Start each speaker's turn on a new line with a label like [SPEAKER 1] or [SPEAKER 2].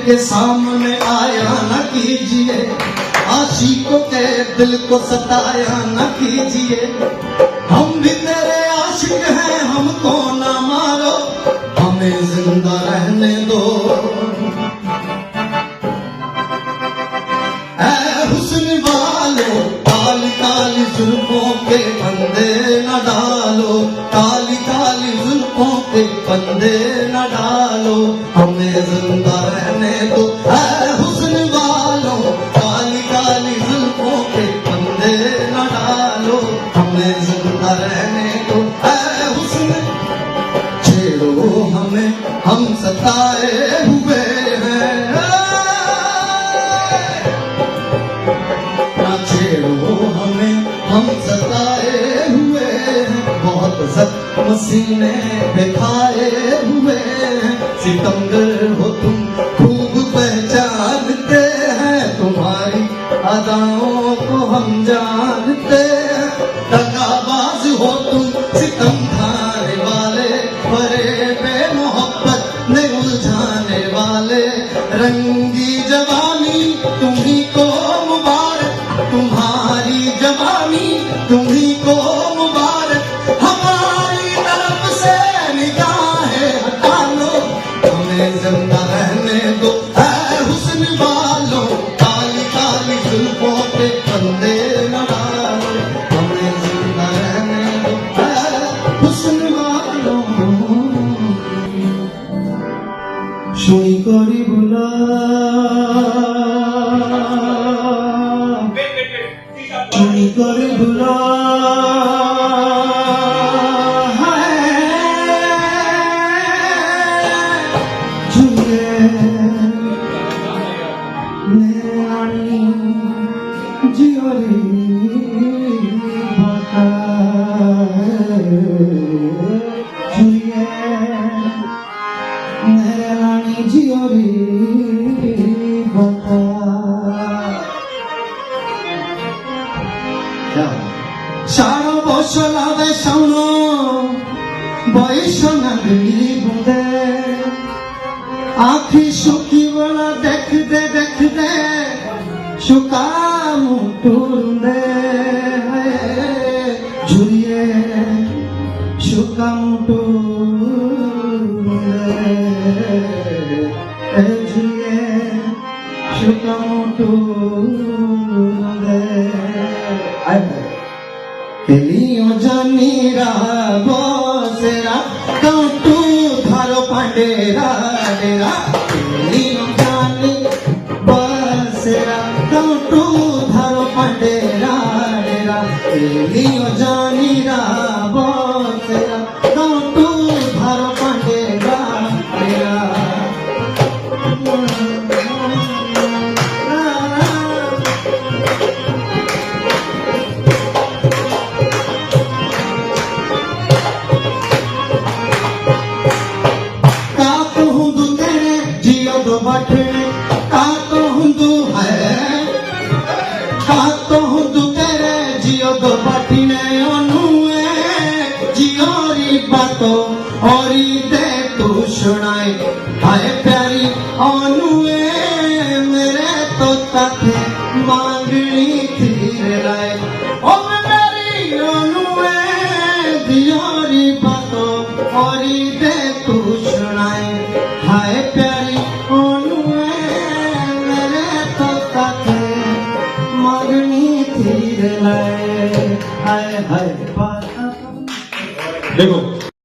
[SPEAKER 1] के सामने आया न कीजिए, आशिकों के दिल को सताया न कीजिए। हम भी तेरे आशिक हैं, हमको ना मारो, हमें जिंदा रहने दो। ऐ हुस्न वालों, काली काली जुल्फों के फंदे न डालो, काली काली जुल्फों के फंदे न डालो, हमें जिंदा रहने दो। ऐ हुस्न वालों, काली काली जुल्फों के फंदे न डालो, हमें जिंदा रहने दो। ऐ हुस्न, छेड़ो हमें, हम सताए हुए हैं, छेड़ो हमें, हम सताए हुए हैं। बहुत जख्म सीने पे खाए हुए हैं, सितमगर हो तुम खूब पहचानते हैं, तुम्हारी अदाओं को हम जानते हैं। दगाबाज हो तुम, सितम खाने वाले, बड़े बेमोहब्बत में उलझाने वाले। रंगी जवानी तुम्ही को मुबारक, तुम्हारी जवानी तुम्ही को मुबारक। हमारी तरफ से निगाहें हटा लो, हमें जिंदा रहने दो। ऐ हुस्न वालों, काली काली जुल्फों के फंदे न डालो, हमें जिंदा रहने दो। ऐ हुस्न वालों, শুই করি ভুলা, শুই করি ভুলা, ঝুলিয়ে নেরানি জিওরি বাতা, ঝুলিয়ে নেরানি জিওরি বাতা। সারা বছর আবে শোনো বৈষ্ণবী বুদে, আখি শুকি বলা দেখতে দেখতে শুকাম টুরুন্দে, ঝুরিয়ে শুকাম টুরুন্দে, ঝুরিয়ে শুকাম টুরুন্দে। এলিও জানিরা বসেরা কাউটু ধারো পান্ডেরা ডেরা, এলিও জানি বসেরা কাউটু ধারো পান্ডেরা ডেরা, এলিও জানিরা বসেরা কাউটু ধারো পান্ডেরা ডেরা। बटने का तो हुंदू है, का तो हुंदू तेरे जियो दो बटने अनुए, जियोरी बातो औरी दे तू सुनाए, हाय प्यारी अनुए मेरे तो तथे मांगनी थी लाए। ओ मेरी अनुए जियोरी बातो औरी दे तू सुनाए, हाय प्यारी
[SPEAKER 2] देखो